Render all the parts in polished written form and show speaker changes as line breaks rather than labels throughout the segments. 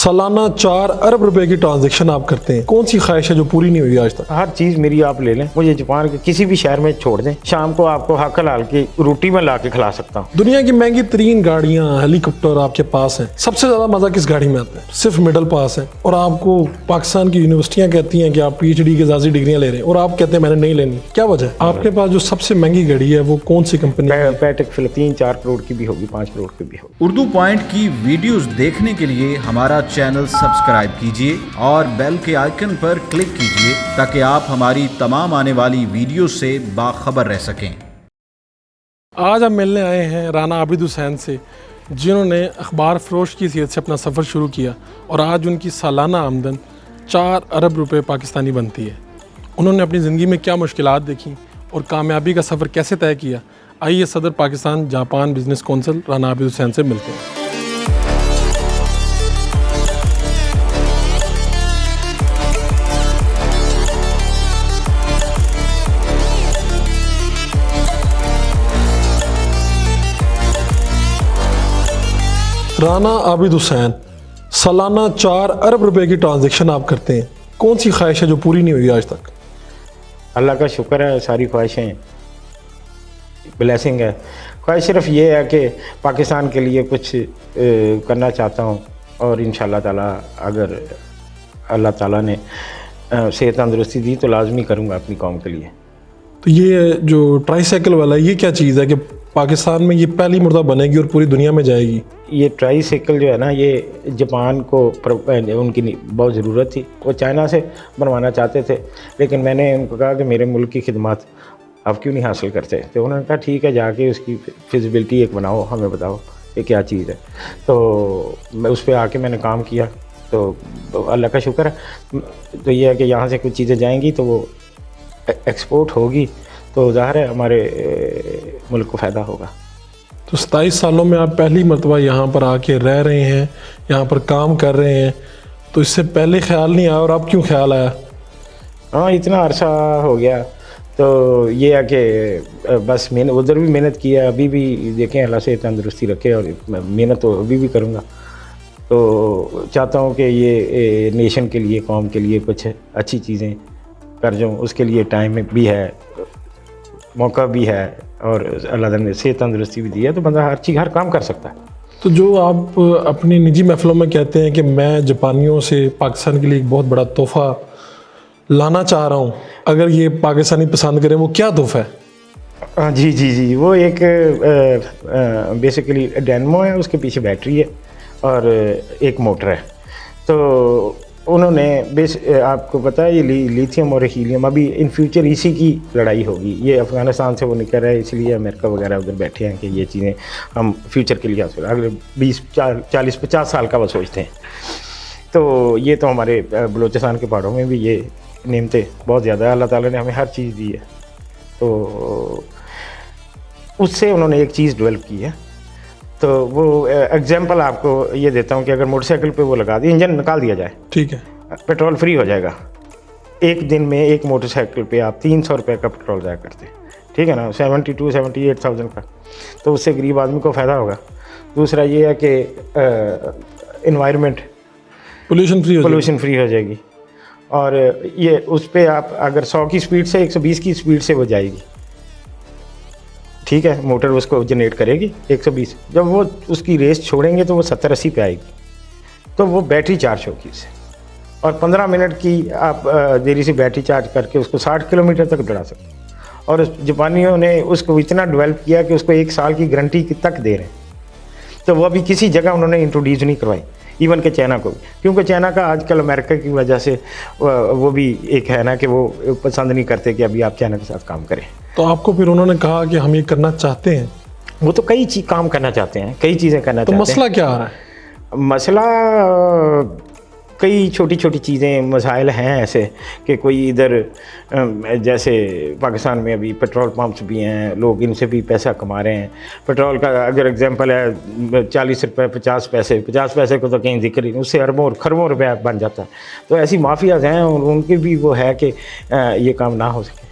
सालाना 4 अरब रुपए की ट्रांजैक्शन आप करते हैं, कौन सी ख्वाहिश है जो पूरी नहीं हुई आज तक?
हर चीज़ मेरी आप ले लें, मुझे जापान के किसी भी शहर में छोड़ दें, शाम को आपको हक हलाल की रोटी में ला के खिला सकता हूँ।
दुनिया की महंगी तरीन गाड़ियाँ, हेलीकॉप्टर आपके पास हैं, सबसे ज्यादा मजा किस गाड़ी में आता है? सिर्फ मिडिल पास है और आपको पाकिस्तान की यूनिवर्सिटियाँ कहती हैं कि आप PhD की ज़ाती डिग्रियाँ ले रहे हैं और आप कहते हैं मैंने नहीं लेनी, क्या वजह है? आपके पास जो सबसे महंगी गाड़ी है वो कौन सी कंपनी है?
पैटेक 3-4 करोड़ की भी होगी, 5 करोड़ की भी होगी।
उर्दू पॉइंट की वीडियोस देखने के लिए हमारा चैनल सब्सक्राइब कीजिए और बेल के आइकन पर क्लिक कीजिए ताकि आप हमारी तमाम आने वाली वीडियो से बाखबर रह सकें।
आज हम मिलने आए हैं राना आबिद हुसैन से, जिन्होंने अखबार फरोश की हैसियत से अपना सफ़र शुरू किया और आज उनकी सालाना आमदन 4 अरब रुपए पाकिस्तानी बनती है। उन्होंने अपनी ज़िंदगी में क्या मुश्किलात देखी और कामयाबी का सफ़र कैसे तय किया, आइए सदर Pakistan Japan business council Rana Abid Hussain से मिलते हैं। राना आबिद हुसैन, सालाना 4 अरब रुपए की ट्रांजैक्शन आप करते हैं, कौन सी ख्वाहिश है जो पूरी नहीं हुई आज तक?
अल्लाह का शुक्र है, सारी ख्वाहिशें ब्लेसिंग है। ख्वाहिश सिर्फ ये है कि पाकिस्तान के लिए कुछ करना चाहता हूँ और इंशाल्लाह ताला अगर अल्लाह ताला ने सेहत तंदुरुस्ती दी तो लाजमी करूँगा अपनी कौम के लिए।
तो ये जो ट्राईसाइकिल वाला है, ये क्या चीज़ है कि पाकिस्तान में ये पहली मर्तबा बनेगी और पूरी दुनिया में जाएगी?
ये ट्राईसाइकिल जो है ना, ये जापान को उनकी बहुत ज़रूरत थी। वो चाइना से बनवाना चाहते थे, लेकिन मैंने उनको कहा कि मेरे मुल्क की खिदमत आप क्यों नहीं हासिल करते? तो उन्होंने कहा ठीक है, जाके उसकी फिजिबिलिटी एक बनाओ, हमें बताओ ये क्या चीज़ है। तो मैं उस पर आके मैंने काम किया, तो अल्लाह का शुक्र है। तो ये है कि यहाँ से कुछ चीज़ें जाएंगी तो वो एक्सपोर्ट होगी, तो ज़ाहिर है हमारे मुल्क को फ़ायदा होगा।
तो 27 सालों में आप पहली मर्तबा यहाँ पर आके रह रहे हैं, यहाँ पर काम कर रहे हैं, तो इससे पहले ख्याल नहीं आया और अब क्यों ख्याल आया?
हाँ, इतना अरसा हो गया, तो ये है कि बस मैंने उधर भी मेहनत की है, अभी भी देखें अल्लाह से तंदुरुस्ती रखे और मेहनत तो अभी भी करूँगा। तो चाहता हूँ कि ये नेशन के लिए, कौम के लिए कुछ अच्छी चीज़ें कर जाऊँ, उसके लिए टाइम भी है, मौका भी है और अल्लाह ने सेहत तंदुरुस्ती भी दी है, तो बंदा हर चीज़ हर काम कर सकता है।
तो जो आप अपनी निजी महफिलों में कहते हैं कि मैं जापानियों से पाकिस्तान के लिए एक बहुत बड़ा तोहफ़ा लाना चाह रहा हूँ, अगर ये पाकिस्तानी पसंद करें, वो क्या तोहफ़ा है?
जी जी जी, वो एक बेसिकली डायनमो है, उसके पीछे बैटरी है और एक मोटर है। तो उन्होंने आपको पता है ये लिथियम और हीलियम अभी इन फ्यूचर इसी की लड़ाई होगी। ये अफ़गानिस्तान से वो निकल रहा है, इसलिए अमेरिका वगैरह उधर बैठे हैं कि ये चीज़ें हम फ्यूचर के लिए हासिल, अगले 20-40-50 साल का वो सोचते हैं। तो ये तो हमारे बलूचिस्तान के पहाड़ों में भी ये नेमतें बहुत ज़्यादा, अल्लाह ताला ने हमें हर चीज़ दी है। तो उससे उन्होंने एक चीज़ डेवलप की है। तो वो एग्जाम्पल आपको ये देता हूँ कि अगर मोटरसाइकिल पे वो लगा दिया, इंजन निकाल दिया जाए, ठीक है, पेट्रोल फ्री हो जाएगा। एक दिन में एक मोटरसाइकिल पे आप 300 रुपये का पेट्रोल जाया करते हैं, ठीक है ना, 72-78,000 का। तो उससे गरीब आदमी को फ़ायदा होगा। दूसरा ये है कि इन्वायरमेंट पोल्यूशन फ्री हो जाएगी और ये उस पर आप अगर 100 की स्पीड से 120 की स्पीड से वो जाएगी, ठीक है, मोटर उसको जनरेट करेगी 120। जब वो उसकी रेस छोड़ेंगे तो वो 70-80 पे आएगी, तो वो बैटरी चार्ज होगी इससे, और 15 मिनट की आप देरी से बैटरी चार्ज करके उसको 60 किलोमीटर तक दौड़ा सकते हैं। और जापानियों ने उसको इतना डेवलप किया कि उसको 1 साल की गारंटी तक दे रहे हैं। तो वो अभी किसी जगह उन्होंने इंट्रोड्यूस नहीं करवाई, इवन के चाइना को भी, क्योंकि चाइना का आजकल अमेरिका की वजह से वो भी एक है ना कि वो पसंद नहीं करते कि अभी आप चाइना के साथ काम करें।
तो आपको फिर उन्होंने कहा कि हम ये करना चाहते हैं?
वो तो कई चीज़ काम करना चाहते हैं, कई चीज़ें करना चाहते हैं।
तो मसला क्या आ रहा है?
मसला कई छोटी छोटी चीज़ें, मसाइल हैं ऐसे कि कोई इधर जैसे पाकिस्तान में अभी पेट्रोल पंप्स भी हैं, लोग इनसे भी पैसा कमा रहे हैं। पेट्रोल का अगर एग्जांपल है 40 रुपये 50 पैसे, 50 पैसे को तो कहीं जिक्र ही नहीं, उससे अरबों और खरबों रुपया बन जाता है। तो ऐसी माफियाज हैं, उनकी भी वो है कि ये काम ना हो सके।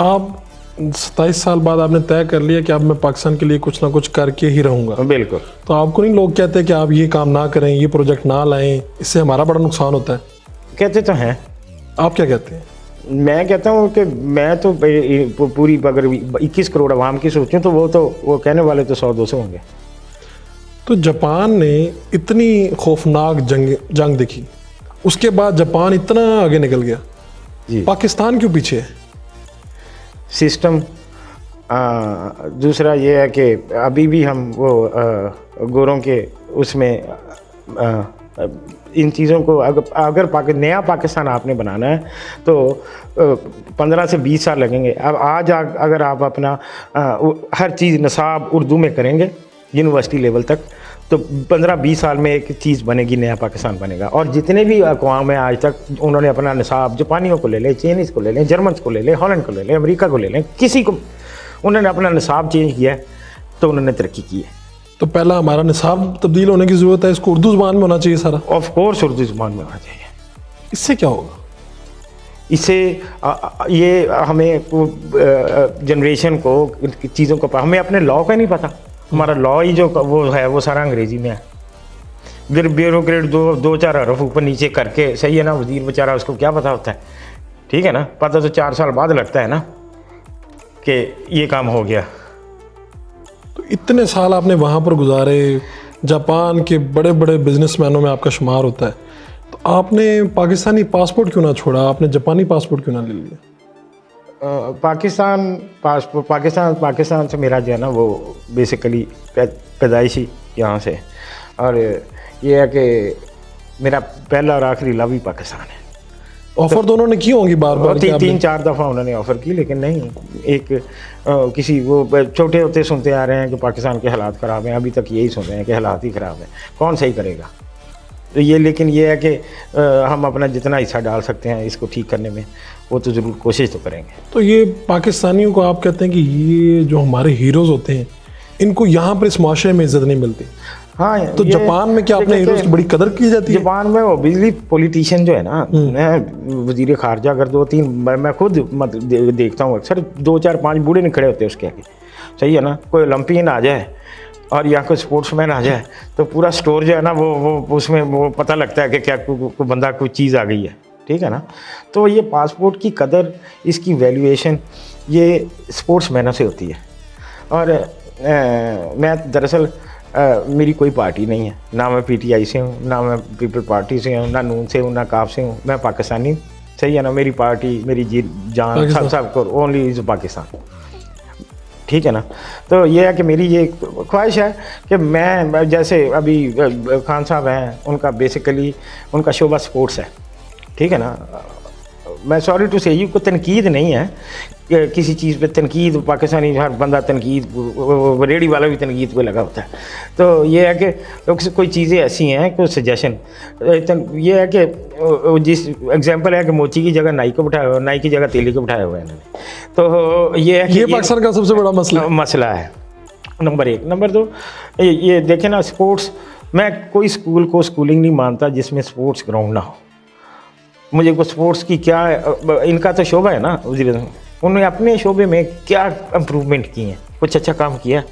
आप 27 साल बाद आपने तय कर लिया कि अब मैं पाकिस्तान के लिए कुछ ना कुछ करके ही रहूँगा,
बिल्कुल।
तो आपको नहीं लोग कहते कि आप ये काम ना करें, ये प्रोजेक्ट ना लाएं, इससे हमारा बड़ा नुकसान होता है?
कहते तो हैं।
आप क्या कहते हैं?
मैं कहता हूँ कि मैं तो पूरी अगर 21 करोड़ आवाम की सोचूं तो वो कहने वाले तो 100-200 होंगे।
तो जापान ने इतनी खौफनाक जंग देखी, उसके बाद जापान इतना आगे निकल गया,
जी।
पाकिस्तान क्यों पीछे है?
सिस्टम। दूसरा ये है कि अभी भी हम वो गोरों के उसमें इन चीज़ों को अगर नया पाकिस्तान आपने बनाना है तो 15 से 20 साल लगेंगे। अब आज अगर आप अपना हर चीज़ निसाब उर्दू में करेंगे यूनिवर्सिटी लेवल तक, तो 15-20 साल में एक चीज़ बनेगी, नया पाकिस्तान बनेगा। और जितने भी अक़वाम हैं आज तक उन्होंने अपना निसाब, जापानियों को ले लें, चाइनीज़ को ले लें, जर्मन्स को ले लें, हॉलैंड को ले लें, अमेरिका को ले लें, किसी को उन्होंने अपना निसाब चेंज किया है तो उन्होंने तरक्की की है।
तो पहला हमारा निसाब तब्दील होने की ज़रूरत है, इसको उर्दू ज़ुबान में होना चाहिए सारा।
ऑफ कोर्स उर्दू ज़ुबान में होना चाहिए।
इससे क्या होगा?
इससे ये हमें जनरेशन को चीज़ों को हमें अपने लॉ का नहीं पता। हमारा लॉ ही जो वो है वो सारा अंग्रेज़ी में है। फिर ब्यूरोक्रेट दो चार हरफ ऊपर नीचे करके, सही है ना, वज़ीर बेचारा उसको क्या पता होता है, ठीक है ना। पता तो 4 साल बाद लगता है ना कि ये काम हो गया।
तो इतने साल आपने वहाँ पर गुजारे, जापान के बड़े बड़े बिजनेसमैनों में आपका शुमार होता है, तो आपने पाकिस्तानी पासपोर्ट क्यों ना छोड़ा, आपने जापानी पासपोर्ट क्यों ना ले लिया? पाकिस्तान से मेरा जो है ना वो बेसिकली पैदाइशी यहाँ से, और ये है कि मेरा पहला और आखिरी लव ही पाकिस्तान है। ऑफ़र तो उन्होंने की होंगी बार बार?
3-4 दफ़ा उन्होंने ऑफ़र की, लेकिन नहीं। एक किसी वो छोटे होते सुनते आ रहे हैं कि पाकिस्तान के हालात ख़राब हैं, अभी तक यही सुन रहे हैं कि हालात ही ख़राब हैं, कौन सही करेगा। तो ये, लेकिन ये है कि हम अपना जितना हिस्सा डाल सकते हैं इसको ठीक करने में, वो तो ज़रूर कोशिश तो करेंगे।
तो ये पाकिस्तानियों को आप कहते हैं कि ये जो हमारे हीरोज़ होते हैं, इनको यहाँ पर इस माशरे में इज़्ज़त नहीं मिलती।
हाँ,
तो जापान में क्या अपने हीरोज़ की बड़ी कदर की जाती है?
जापान में वो बिजली पॉलिटिशियन जो है ना, मैं वजीर खारजा अगर 2-3 मैं खुद देखता हूँ अक्सर, 2-4-5 बूढ़े नहीं खड़े होते उसके आगे, सही है ना। कोई ओलंपियन आ जाए और या कोई स्पोर्ट्समैन आ जाए तो पूरा स्टोर जो है ना वो उसमें वो पता लगता है कि क्या कोई बंदा कोई चीज़ आ गई है, ठीक है ना। तो ये पासपोर्ट की कदर, इसकी वैल्यूएशन ये स्पोर्ट्समैनों से होती है। और मैं दरअसल मेरी कोई पार्टी नहीं है, ना मैं PTI से हूँ, ना मैं पीपल पार्टी से हूँ, ना नून से हूँ, ना काफ से हूँ। मैं पाकिस्तानी, सही है ना। मेरी पार्टी, मेरी जी जान, सब को ओनली इज़ पाकिस्तान, ठीक है ना। तो ये है कि मेरी ये ख्वाहिश है कि मैं, जैसे अभी खान साहब हैं, उनका बेसिकली उनका शोबा स्पोर्ट्स है, ठीक है ना। मैं सॉरी टू से, को तनकीद नहीं है कि किसी चीज़ पे तनकीद, पाकिस्तानी हर बंदा तनकीद, रेडी वाला भी तनकीद पे लगा होता है। तो ये है कि कोई चीज़ें ऐसी हैं, कोई सजेशन, ये है कि जिस एग्जांपल है कि मोची की जगह नाई को बिठाया हुआ, नाई की जगह तेली को बिठाया हुआ है इन्होंने। तो ये है कि
ये पाकिस्तान का सबसे बड़ा
मसला है, नंबर 1। नंबर 2, ये देखें ना, स्पोर्ट्स, मैं कोई स्कूल को स्कूलिंग नहीं मानता जिसमें स्पोर्ट्स ग्राउंड ना हो। मुझे को स्पोर्ट्स की क्या, इनका तो शोबा है ना, उन्होंने अपने शोबे में क्या इम्प्रूवमेंट किए हैं, कुछ अच्छा काम किया,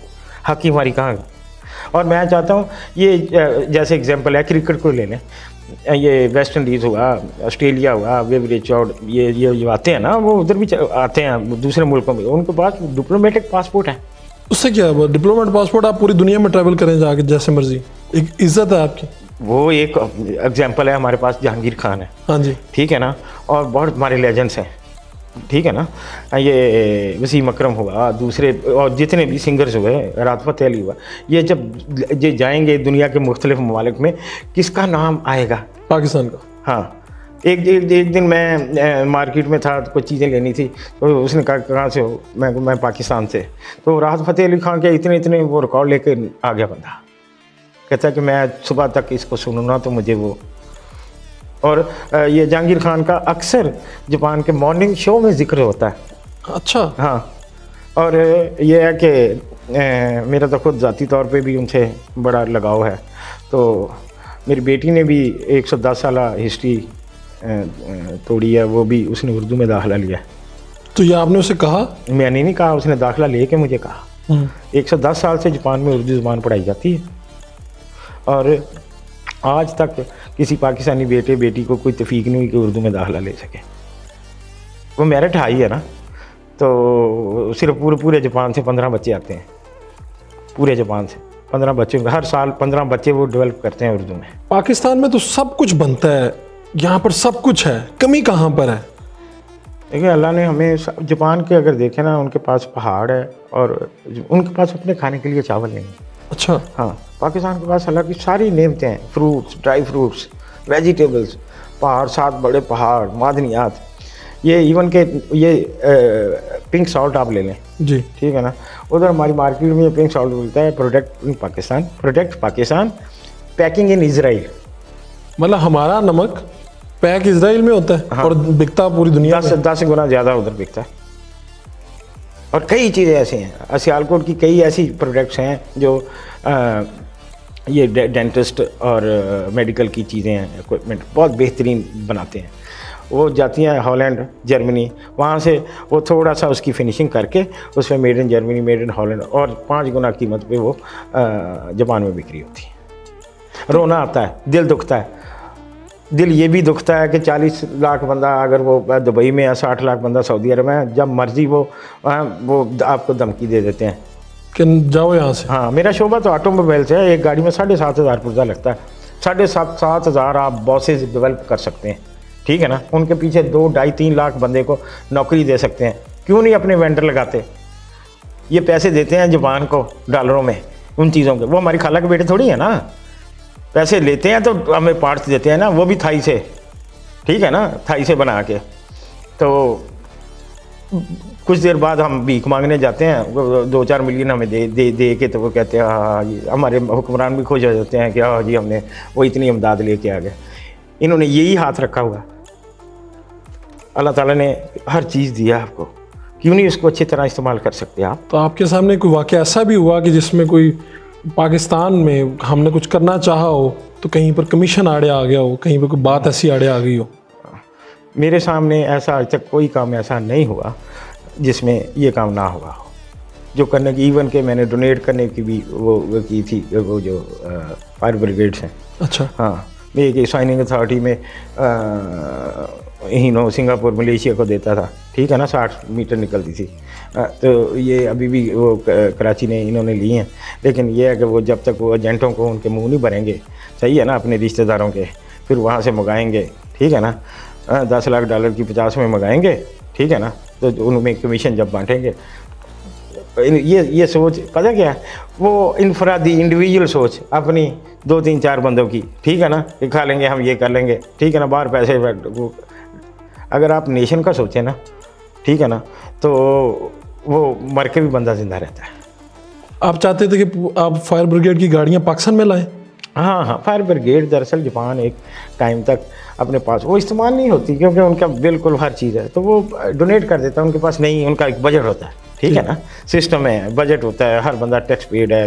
हॉकी हमारी कहाँ। और मैं चाहता हूँ ये जैसे एग्जांपल है, क्रिकेट को ले लें, ये वेस्ट इंडीज़ हुआ, ऑस्ट्रेलिया हुआ, वेव रिचर्ड, ये आते हैं ना, वो उधर भी आते हैं दूसरे मुल्कों में, उनके पास डिप्लोमेटिक पासपोर्ट है।
उससे क्या है? डिप्लोमेट पासपोर्ट, आप पूरी दुनिया में ट्रैवल करें जाके जैसे मर्जी, एक इज्जत है आपकी।
वो एक एग्जांपल है, हमारे पास जहांगीर खान है,
हाँ जी,
ठीक है ना, और बहुत हमारे लेजेंड्स हैं, ठीक है ना। ये वसीम अकरम हुआ, दूसरे और जितने भी सिंगर्स हुए, राहत फ़तेह अली हुआ, ये जब ये जाएंगे दुनिया के मुख्तलिफ ममालिक में, किसका नाम आएगा?
पाकिस्तान का।
हाँ, एक दिन मैं मार्केट में था, तो कुछ चीज़ें लेनी थी, तो उसने कहा कहाँ से हो? मैं पाकिस्तान से। तो राहत फ़तेह अली खान के इतने वो रिकॉर्ड लेके आ गया बंदा, कहता है कि मैं सुबह तक इसको सुनूँ ना तो मुझे वो। और ये जहांगीर खान का अक्सर जापान के मॉर्निंग शो में जिक्र होता है।
अच्छा।
हाँ, और ये है कि मेरा तो खुद ज़ाती तौर पे भी उनसे बड़ा लगाव है। तो मेरी बेटी ने भी 110 साल हिस्ट्री तोड़ी है, वो भी उसने उर्दू में दाखिला लिया।
तो ये आपने उसे कहा?
मैंने नहीं कहा, उसने दाखिला लेके मुझे कहा। 110 साल से जापान में उर्दू ज़ुबान पढ़ाई जाती है और आज तक किसी पाकिस्तानी बेटे बेटी को कोई तफीक नहीं हुई कि उर्दू में दाखिला ले सके। वो मेरिट हाई है ना, तो सिर्फ पूरे जापान से 15 बच्चे आते हैं, पूरे जापान से 15 बच्चों का हर साल 15 बच्चे वो डेवलप करते हैं उर्दू में।
पाकिस्तान में तो सब कुछ बनता है, यहाँ पर सब कुछ है, कमी कहाँ पर है?
देखिए अल्लाह ने हमें जापान के अगर देखें ना, उनके पास पहाड़ है और उनके पास अपने खाने के लिए चावल नहीं है।
अच्छा।
हाँ, पाकिस्तान के पास अल्लाह की सारी नेमतें हैं, फ्रूट्स, ड्राई फ्रूट्स, वेजिटेबल्स, पहाड़, 7 बड़े पहाड़, मादनियात, ये इवन के ये पिंक सॉल्ट आप ले लें
जी,
ठीक है ना, उधर हमारी मार्केट में ये पिंक सॉल्ट मिलता है, product Pakistan, packing in Israel.
मतलब हमारा नमक पैक इजराइल में होता है। हाँ। और बिकता पूरी दुनिया में
10 गुना ज़्यादा उधर बिकता है। और कई चीज़ें ऐसी हैं, सियालकोट की कई ऐसी प्रोडक्ट्स हैं जो ये डेंटिस्ट और मेडिकल की चीज़ें हैं, इक्विपमेंट बहुत बेहतरीन बनाते हैं। वो जाती हैं हॉलैंड, जर्मनी, वहाँ से वो थोड़ा सा उसकी फिनिशिंग करके उस पर made in Germany, made in Holland, और 5 गुना कीमत पे वो जापान में बिक्री होती है। रोना आता है, दिल दुखता है। दिल ये भी दुखता है कि 40 लाख बंदा अगर वो दुबई में है, 60 लाख बंदा सऊदी अरब में, जब मर्जी वो आपको धमकी दे देते हैं
कि जाओ यहाँ से।
हाँ, मेरा शोबा तो ऑटोमोबाइल से है। एक गाड़ी में 7,500 पुर्जा लगता है, 7,500 आप बॉसेस डेवलप कर सकते हैं, ठीक है ना। उनके पीछे 2, 2.5, 3 लाख बंदे को नौकरी दे सकते हैं। क्यों नहीं अपने वेंडर लगाते? ये पैसे देते हैं जापान को डॉलरों में उन चीज़ों के, वो हमारी खाला के बेटे थोड़ी है ना। पैसे लेते हैं तो हमें पार्ट्स देते हैं ना, वो भी थाई से, ठीक है ना, थाई से बना के। तो कुछ देर बाद हम भीख मांगने जाते हैं, 2-4 मिलियन हमें दे के, तो वो कहते हैं हाँ, हमारे हुक्मरान भी खुश हो जाते हैं कि हाँ जी हमने वो इतनी इमदाद लेके आ गए। इन्होंने यही हाथ रखा हुआ। अल्लाह ताला ने हर चीज़ दिया आपको, क्यों नहीं उसको अच्छी तरह इस्तेमाल कर सकते आप?
तो आपके सामने कोई वाक़या ऐसा भी हुआ कि जिसमें कोई पाकिस्तान में हमने कुछ करना चाहा हो तो कहीं पर कमीशन आड़े आ गया हो, कहीं पर कोई बात ऐसी आड़े आ गई हो?
मेरे सामने ऐसा आज तक कोई काम ऐसा नहीं हुआ जिसमें ये काम ना हुआ हो, जो करने की, इवन के मैंने डोनेट करने की भी वो की थी, वो जो फायर ब्रिगेड्स हैं।
अच्छा।
हाँ, मैं एक साइनिंग अथॉरिटी में सिंगापुर मलेशिया को देता था, ठीक है ना, 60 मीटर निकलती थी। तो ये अभी भी वो कराची ने इन्होंने ली हैं, लेकिन ये है कि वो जब तक वो एजेंटों को उनके मुंह नहीं भरेंगे, सही है ना, अपने रिश्तेदारों के, फिर वहाँ से मंगाएंगे, ठीक है ना, 10 लाख डॉलर की 50 में मंगाएंगे, ठीक है ना, तो उनमें कमीशन जब बांटेंगे, ये सोच पता क्या है, वो इनफरादी इंडिविजुअल सोच अपनी 2-3-4 बंदों की, ठीक है ना, कि खा लेंगे हम, ये कर लेंगे, ठीक है ना, बाहर पैसे। अगर आप नेशन का सोचें ना, ठीक है ना, तो वो मर के भी बंदा जिंदा रहता है।
आप चाहते थे कि आप फायर ब्रिगेड की गाड़ियाँ पाकिस्तान में लाएं?
हाँ, फायर ब्रिगेड दरअसल जापान एक टाइम तक अपने पास वो इस्तेमाल नहीं होती, क्योंकि उनका बिल्कुल हर चीज़ है, तो वो डोनेट कर देता है। उनके पास नहीं, उनका एक बजट होता है, ठीक है ना, सिस्टम है, बजट होता है, हर बंदा टैक्स पेड है,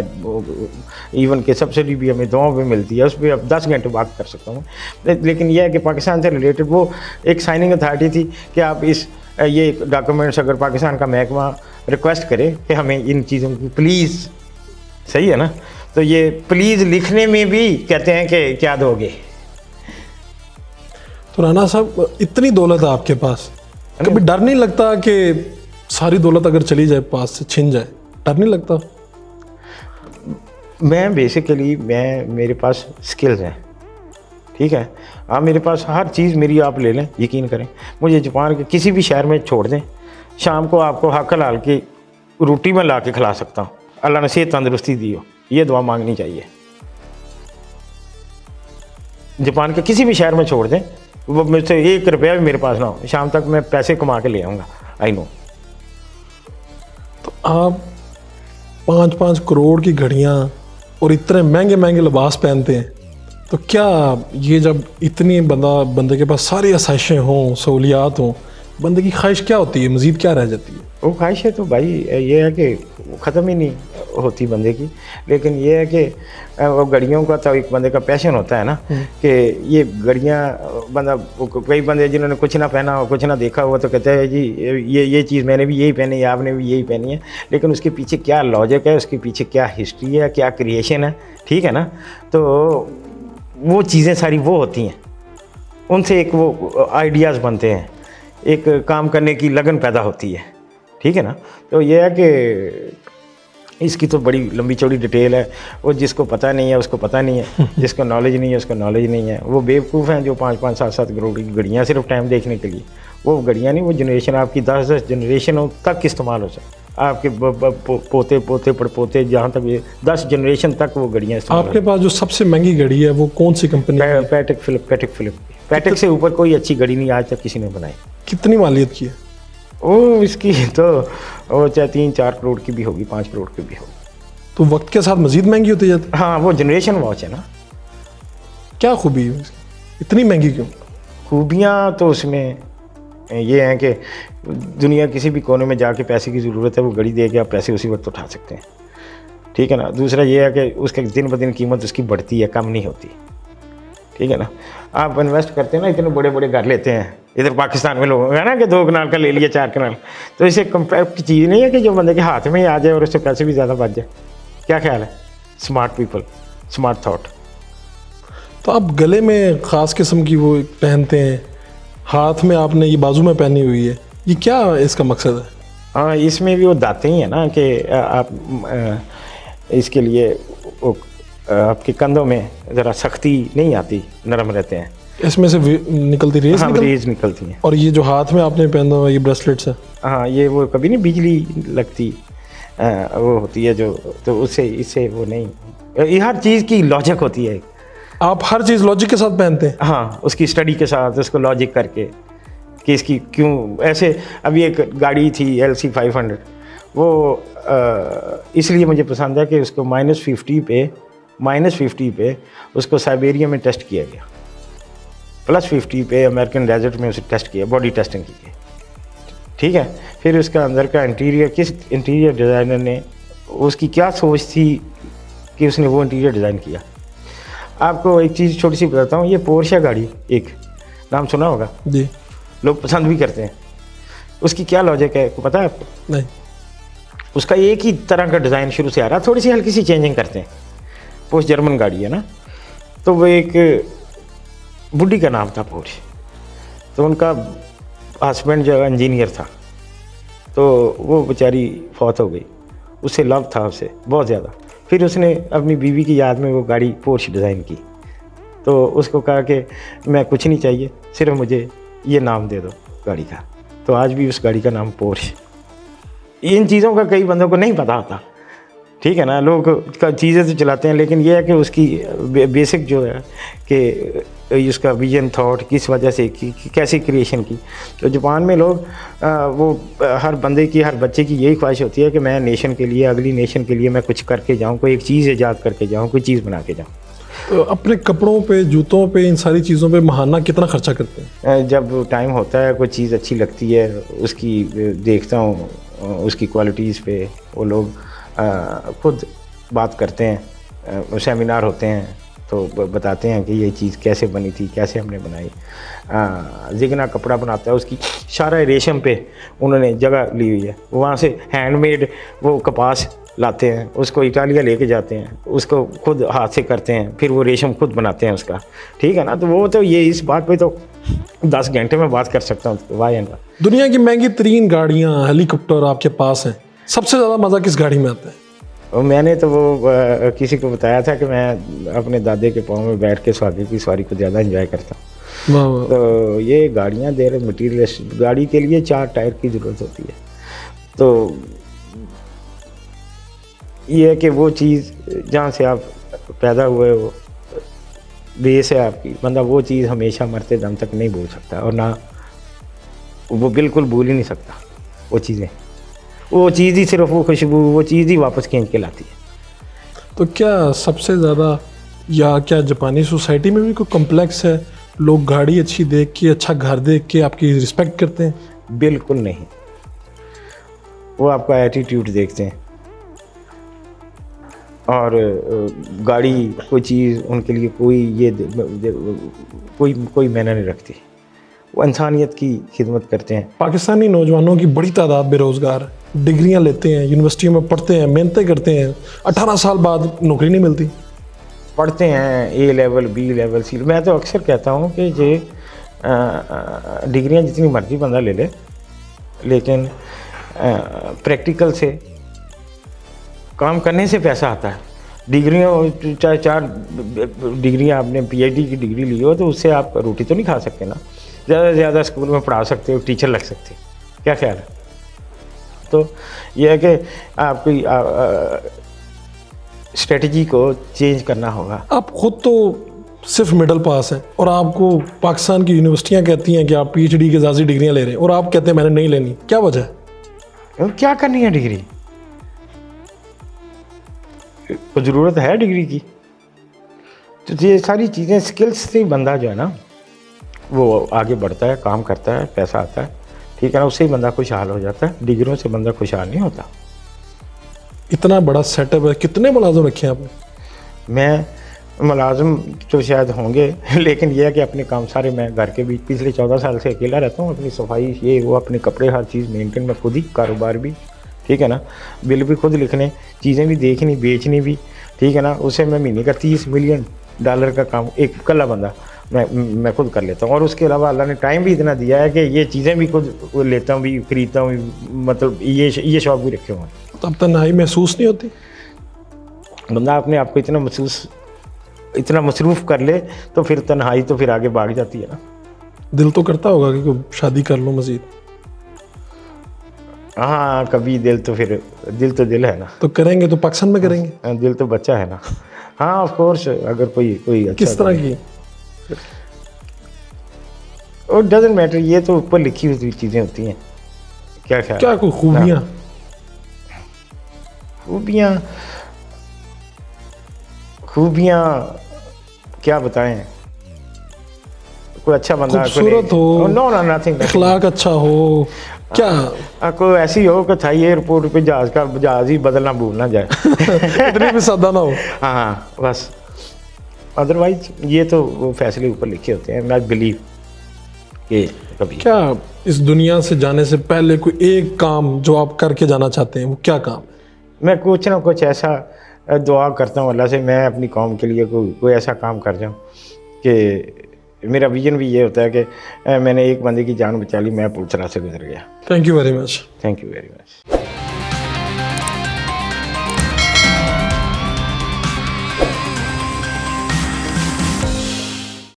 इवन के सब्सिडी भी हमें दुआओं पे मिलती है, उस पर अब 10 घंटे बात कर सकता हूँ। लेकिन यह है कि पाकिस्तान से रिलेटेड वो एक साइनिंग अथॉरिटी थी कि आप ये डॉक्यूमेंट्स अगर पाकिस्तान का महकमा रिक्वेस्ट करे कि हमें इन चीज़ों की प्लीज़, सही है ना, तो ये प्लीज़ लिखने में भी कहते हैं कि क्या दोगे।
तो राना साहब, इतनी दौलत है आपके पास, कभी डर नहीं लगता कि सारी दौलत अगर चली जाए, पास से छिन जाए? डर नहीं लगता?
मैं बेसिकली मेरे पास स्किल्स हैं, ठीक है। आप मेरे पास हर चीज़ मेरी आप ले लें, यकीन करें, मुझे जापान के किसी भी शहर में छोड़ दें, शाम को आपको हक हलाल की रोटी में ला के खिला सकता हूँ। अल्लाह ने सेहत तंदुरुस्ती दी हो, ये दुआ मांगनी चाहिए। जापान के किसी भी शहर में छोड़ दें, वो मुझसे 1 रुपया भी मेरे पास ना हो, शाम तक मैं पैसे कमा के ले आऊँगा, आई नो।
तो आप 5-5 करोड़ की घड़ियाँ और इतने महंगे महंगे लिबास पहनते हैं, तो क्या ये जब इतनी बंदे के पास सारी आसाइशें हों, सहूलियात हों, बंदे की ख्वाहिश क्या होती है, मज़ीद क्या रह जाती है?
वो ख्वाहिश है तो भाई ये है कि ख़त्म ही नहीं होती बंदे की, लेकिन ये है कि वो घड़ियों का तो एक बंदे का पैशन होता है ना कि ये घड़ियाँ बंदा, कई बंदे जिन्होंने कुछ ना पहना हो, कुछ ना देखा हुआ, तो कहते हैं जी ये चीज़ मैंने भी यही पहनी है, आपने भी यही पहनी है, लेकिन उसके पीछे क्या लॉजिक है, उसके पीछे क्या हिस्ट्री है, क्या क्रिएशन है, ठीक है ना। तो वो चीज़ें सारी वो होती हैं, उनसे एक वो आइडियाज़ बनते हैं, एक काम करने की लगन पैदा होती है, ठीक है ना। तो ये है कि इसकी तो बड़ी लंबी चौड़ी डिटेल है, वो जिसको पता नहीं है उसको पता नहीं है, जिसको नॉलेज नहीं है उसको नॉलेज नहीं है। वो बेवकूफ़ हैं जो 5-5, 7-7 करोड़ की घड़ियाँ सिर्फ टाइम देखने के लिए, वो घड़ियाँ नहीं, वो जनरेशन आपकी 10-10 जनरेशनों तक इस्तेमाल हो सकती, आपके पोते पोते पड़पोते, जहाँ तक ये 10 जनरेशन तक वो घड़ियाँ इस्तेमाल।
आपके पास जो सबसे महंगी घड़ी है वो कौन सी कंपनी है?
Patek Philippe. पैटेक से ऊपर कोई अच्छी घड़ी नहीं आज तक किसी ने बनाई।
कितनी मालियत की है?
वो इसकी तो वो चाहे 3-4 करोड़ की भी होगी, 5 करोड़ की भी होगी।
तो वक्त के साथ मज़ीद महंगी होती जाती है?
हाँ, वो जनरेशन वॉच है ना।
क्या खूबी है इसकी, इतनी महंगी क्यों?
खूबियाँ तो उसमें ये हैं कि दुनिया किसी भी कोने में जाके पैसे की ज़रूरत है, वो घड़ी दे के आप पैसे उसी वक्त उठा सकते हैं, ठीक है ना। दूसरा ये है कि उसका दिन ब दिन कीमत उसकी बढ़ती है, कम नहीं होती, ठीक है ना। आप इन्वेस्ट करते हैं ना, इतने बड़े बड़े घर लेते हैं, इधर पाकिस्तान में लोग है ना कि 2 कनाल का ले लिया, 4 कनाल, तो इसे कंपेयर की चीज़ नहीं है कि जो बंदे के हाथ में ही आ जाए और उससे पैसे भी ज़्यादा बच जाए। क्या ख्याल है? Smart people, smart thought.
तो आप गले में ख़ास किस्म की वो पहनते हैं, हाथ में आपने ये बाजू में पहनी हुई है, ये क्या इसका मकसद है?
हाँ, इसमें भी वो दाते ही है ना कि आप इसके लिए वो आपके कंधों में ज़रा सख्ती नहीं आती, नरम रहते हैं,
इसमें से निकलती रेस?
हाँ, रेज निकलती हैं।
और ये जो हाथ में आपने पहना हुआ ये ब्रेसलेट्स है,
हाँ, ये वो कभी नहीं बिजली लगती, वो होती है जो, तो उससे इससे वो नहीं, ये हर चीज़ की लॉजिक होती है।
आप हर चीज़ लॉजिक के साथ पहनते हैं?
हाँ, उसकी स्टडी के साथ उसको लॉजिक करके कि इसकी क्यों ऐसे। अभी एक गाड़ी थी LC 500, वो इसलिए मुझे पसंद है कि उसको -50 पे उसको साइबेरिया में टेस्ट किया गया, +50 पे अमेरिकन डेजर्ट में उसे टेस्ट किया, बॉडी टेस्टिंग की गई, ठीक है। फिर उसका अंदर का इंटीरियर, किस इंटीरियर डिज़ाइनर ने, उसकी क्या सोच थी कि उसने वो इंटीरियर डिज़ाइन किया। आपको एक चीज़ छोटी सी बताता हूँ, ये पोर्शे गाड़ी, एक नाम सुना होगा
जी,
लोग पसंद भी करते हैं। उसकी क्या लॉजिक है पता है आपको?
नहीं।
उसका एक ही तरह का डिज़ाइन शुरू से आ रहा, थोड़ी सी हल्की सी चेंजिंग करते हैं। पोर्श जर्मन गाड़ी है ना, तो वो एक बुढ़ी का नाम था पोर्श, तो उनका हस्बैंड जो इंजीनियर था, तो वो बेचारी फौत हो गई, उससे लव था उससे बहुत ज़्यादा। फिर उसने अपनी बीवी की याद में वो गाड़ी पोर्श डिज़ाइन की, तो उसको कहा कि मैं कुछ नहीं चाहिए, सिर्फ मुझे ये नाम दे दो गाड़ी का, तो आज भी उस गाड़ी का नाम पोर्श। इन चीज़ों का कई बंदों को नहीं पता होता, ठीक है ना। लोग का चीज़ें तो चलाते हैं, लेकिन यह है कि उसकी बेसिक जो है कि उसका विजन थॉट किस वजह से की कैसी क्रिएशन की। तो जापान में लोग वो हर बंदे की, हर बच्चे की यही ख्वाहिश होती है कि मैं नेशन के लिए, अगली नेशन के लिए मैं कुछ करके जाऊँ, कोई एक चीज़ ईजाद करके जाऊँ, कोई चीज़ बना के जाऊँ।
तो अपने कपड़ों पे, जूतों पे, इन सारी चीज़ों पे महाना कितना खर्चा करते हैं?
जब टाइम होता है, कोई चीज़ अच्छी लगती है, उसकी देखता हूँ, उसकी क्वालिटीज़ पे वो लोग खुद बात करते हैं, सेमिनार होते हैं तो बताते हैं कि ये चीज़ कैसे बनी थी, कैसे हमने बनाई। जिगना कपड़ा बनाता है, उसकी सारा रेशम पे उन्होंने जगह ली हुई है, वहाँ से हैंडमेड वो कपास लाते हैं, उसको इटालिया लेके जाते हैं, उसको खुद हाथ से करते हैं, फिर वो रेशम खुद बनाते हैं उसका, ठीक है ना। तो वो तो ये इस बात पे तो 10 घंटे में बात कर सकता हूँ। वाह एंड वाह।
दुनिया की महंगी तरीन गाड़ियाँ, हेलीकॉप्टर आपके पास हैं, सबसे ज़्यादा मज़ा किस गाड़ी में आता है?
और मैंने तो वो किसी को बताया था कि मैं अपने दादे के पाँव में बैठ के स्वागत की सवारी को ज़्यादा एंजॉय करता हूँ।
वाह वाह।
तो ये गाड़ियाँ दे रहे मटीरियल, गाड़ी के लिए 4 टायर की ज़रूरत होती है, तो ये है कि वो चीज़ जहाँ से आप पैदा हुए हो, बेस है आपकी, बंदा वो चीज़ हमेशा मरते दम तक नहीं भूल सकता, और ना वो बिल्कुल भूल ही नहीं सकता। वो चीज़ें, वो चीज़ ही, सिर्फ वो खुशबू, वो चीज़ ही वापस खींच के लाती है।
तो क्या सबसे ज़्यादा, या क्या जापानी सोसाइटी में भी कोई कम्प्लेक्स है, लोग गाड़ी अच्छी देख के, अच्छा घर देख के आपकी रिस्पेक्ट करते हैं?
बिल्कुल नहीं। वो आपका एटीट्यूड देखते हैं और गाड़ी कोई चीज़ उनके लिए कोई मायने नहीं रखती। वो इंसानियत की खिदमत करते हैं।
पाकिस्तानी नौजवानों की बड़ी तादाद बेरोज़गार है, डिग्रियां लेते हैं, यूनिवर्सिटियों में पढ़ते हैं, मेहनतें करते हैं, 18 साल बाद नौकरी नहीं मिलती।
पढ़ते हैं ए लेवल, बी लेवल, सी। मैं तो अक्सर कहता हूँ कि ये डिग्रियां जितनी मर्जी बंदा ले ले, लेकिन प्रैक्टिकल से काम करने से पैसा आता है। डिग्रियों चाहे 4 डिग्रियां आपने पीएचडी की डिग्री ली हो तो उससे आप रोटी तो नहीं खा सकते ना। ज़्यादा से ज़्यादा स्कूल में पढ़ा सकते हो, टीचर लग सकते हो। क्या ख्याल है? तो यह है कि आपकी स्ट्रेटजी को चेंज करना होगा।
आप खुद तो सिर्फ मिडिल पास हैं और आपको पाकिस्तान की यूनिवर्सिटियां कहती हैं कि आप पीएचडी की ज़्यादा डिग्रियां ले रहे हैं और आप कहते हैं मैंने नहीं लेनी। क्या वजह है?
क्या करनी है डिग्री? को ज़रूरत है डिग्री की? तो ये सारी चीज़ें स्किल्स से बंदा जो है ना वो आगे बढ़ता है, काम करता है, पैसा आता है, ठीक है ना। उससे ही बंदा खुशहाल हो जाता है। डिग्रियों से बंदा खुशहाल नहीं होता।
इतना बड़ा सेटअप है, कितने मुलाजिम रखे हैं आपने?
मैं मुलाजिम तो शायद होंगे, लेकिन यह है कि अपने काम सारे मैं घर के बीच पिछले 14 साल से अकेला रहता हूँ। अपनी सफाई ये वो, अपने कपड़े, हर चीज़ मेंटेन मैं खुद ही, कारोबार भी, ठीक है ना, बिल भी खुद लिखने, चीज़ें भी देखनी, बेचनी भी, ठीक है ना। उसे मैं महीने का $30 मिलियन का काम एक कल्ला बंदा मैं खुद कर लेता हूँ। और उसके अलावा अल्लाह ने टाइम भी इतना दिया है कि ये चीज़ें भी खुद लेता हूँ, भी खरीदता हूँ, मतलब ये शौक भी रखे हुए हैं।
तब तन्हाई महसूस नहीं होती?
बंदा अपने आप को इतना मसरूफ़ कर ले तो फिर तन्हाई तो फिर आगे भाग जाती है ना।
दिल तो करता होगा कि कोई शादी कर लो मजीद?
हाँ, कभी दिल तो दिल है ना।
तो करेंगे तो पाकिस्तान में करेंगे?
दिल तो बच्चा है ना। हाँ ऑफ कोर्स, अगर कोई अच्छा
किस तरह की?
और डजेंट मैटर, ये तो ऊपर लिखी हुई चीज़ें होती हैं। क्या ख्याल?
क्या कोई खूबियाँ?
खूबियाँ क्या बताएं? कोई अच्छा बंदा,
खूबसूरत हो,
नो नथिंग,
अखलाक अच्छा हो, क्या
कोई ऐसी हो कि थाई एयरपोर्ट पे जहाज ही बदलना भूलना जाए।
इतनी भी सादा ना हो।
हाँ बस, अदरवाइज ये तो वो फैसले ऊपर लिखे होते हैं। मैं बिलीव कि कभी
क्या इस दुनिया से जाने से पहले कोई एक काम जो आप करके जाना चाहते हैं, वो क्या काम है?
मैं कुछ ना कुछ ऐसा दुआ करता हूँ अल्लाह से, मैं अपनी कौम के लिए कोई ऐसा काम कर जाऊँ कि मेरा विजन भी ये होता है कि मैंने एक बंदे की जान बचा ली, मैं पुलिस राह से गुजर गया।
Thank you very much.
Thank you very much.